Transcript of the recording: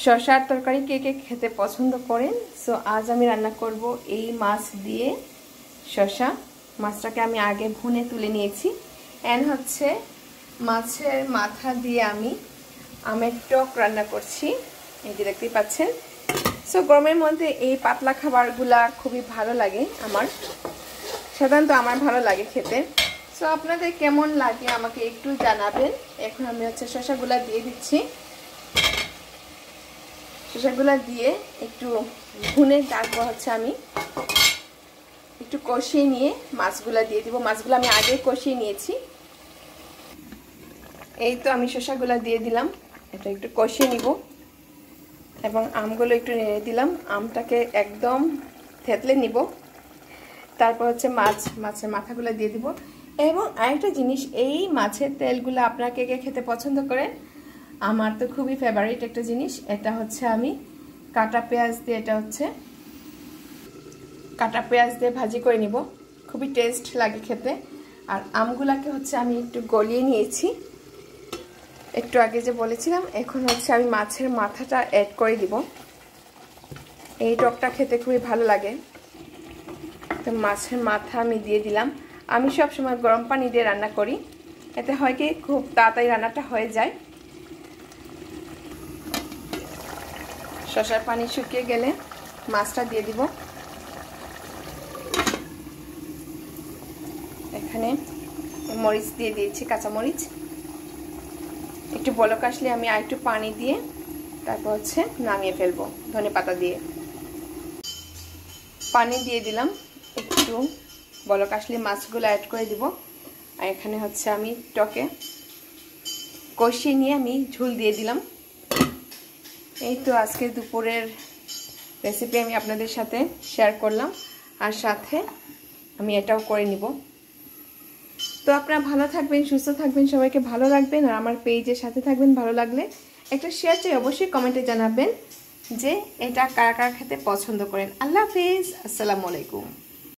শসার তরকারি কে কে খেতে পছন্দ করেন। সো আজ আমি রান্না করব এই মাছ দিয়ে শসা। মাছটাকে আমি আগে ভুনে তুলে নিয়েছি। এন্ড হচ্ছে মাছের মাথা দিয়ে আমি আমের টক রান্না করছি, এই যে দেখতেই পাচ্ছেন। সো গরমের মধ্যে এই পাতলা খাবারগুলা খুবই ভালো লাগে, সাধারণত আমার ভালো লাগে খেতে। সো আপনাদের কেমন লাগে আমাকে একটু জানাবেন। এখন আমি হচ্ছে শসাগুলা দিয়ে দিচ্ছি। শসাগুলা দিয়ে একটু ভুনে তারপর হচ্ছে আমি একটু কষিয়ে নিয়ে মাছগুলা দিয়ে দিব। মাছগুলো আমি আগে কষিয়ে নিয়েছি। এই তো আমি শসাগুলা দিয়ে দিলাম, এটা একটু কষিয়ে নিব এবং আমগুলো একটু নেড়ে দিলাম। আমটাকে একদম থেতলে নিব। তারপর হচ্ছে মাছের মাথাগুলো দিয়ে দিব। এবং আরেকটা জিনিস, এই মাছের তেলগুলো আপনারা কে কে খেতে পছন্দ করেন? আমার তো খুবই ফেভারিট একটা জিনিস। এটা হচ্ছে আমি কাটা পেঁয়াজ দিয়ে, এটা হচ্ছে কাটা পেঁয়াজ দিয়ে ভাজি করে নিব, খুবই টেস্ট লাগে খেতে। আর আমগুলাকে হচ্ছে আমি একটু গলিয়ে নিয়েছি, একটু আগে যে বলেছিলাম। এখন হচ্ছে আমি মাছের মাথাটা অ্যাড করে দিব। এই টকটা খেতে খুবই ভালো লাগে। তো মাছের মাথা আমি দিয়ে দিলাম। আমি সব সময় গরম পানি দিয়ে রান্না করি, এতে হয় কি খুব তাড়াতাড়ি রান্নাটা হয়ে যায়। শসার পানি শুকিয়ে গেলে মাছটা দিয়ে দিব। এখানে মরিচ দিয়ে দিয়েছি, কাঁচা মরিচ। একটু বলক আসলে আমি আর একটু পানি দিয়ে তারপর হচ্ছে নামিয়ে ফেলবো ধনেপাতা দিয়ে। পানি দিয়ে দিলাম, একটু বলক আসলে মাছগুলো অ্যাড করে দিব। আর এখানে হচ্ছে আমি টকে কষিয়ে নিয়ে আমি ঝোল দিয়ে দিলাম। এই তো আজকে দুপুরের রেসিপি আমি আপনাদের সাথে শেয়ার করলাম, আর সাথে আমি এটাও করে নিব। তো আপনারা ভালো থাকবেন, সুস্থ থাকবেন, সবাইকে ভালো রাখবেন। আর আমার পেজের সাথে থাকবেন। ভালো লাগলে একটা শেয়ার চাই, অবশ্যই কমেন্টে জানাবেন যে এটা কারা কারা খেতে পছন্দ করেন। আল্লাহ হাফেজ, আসসালামু আলাইকুম।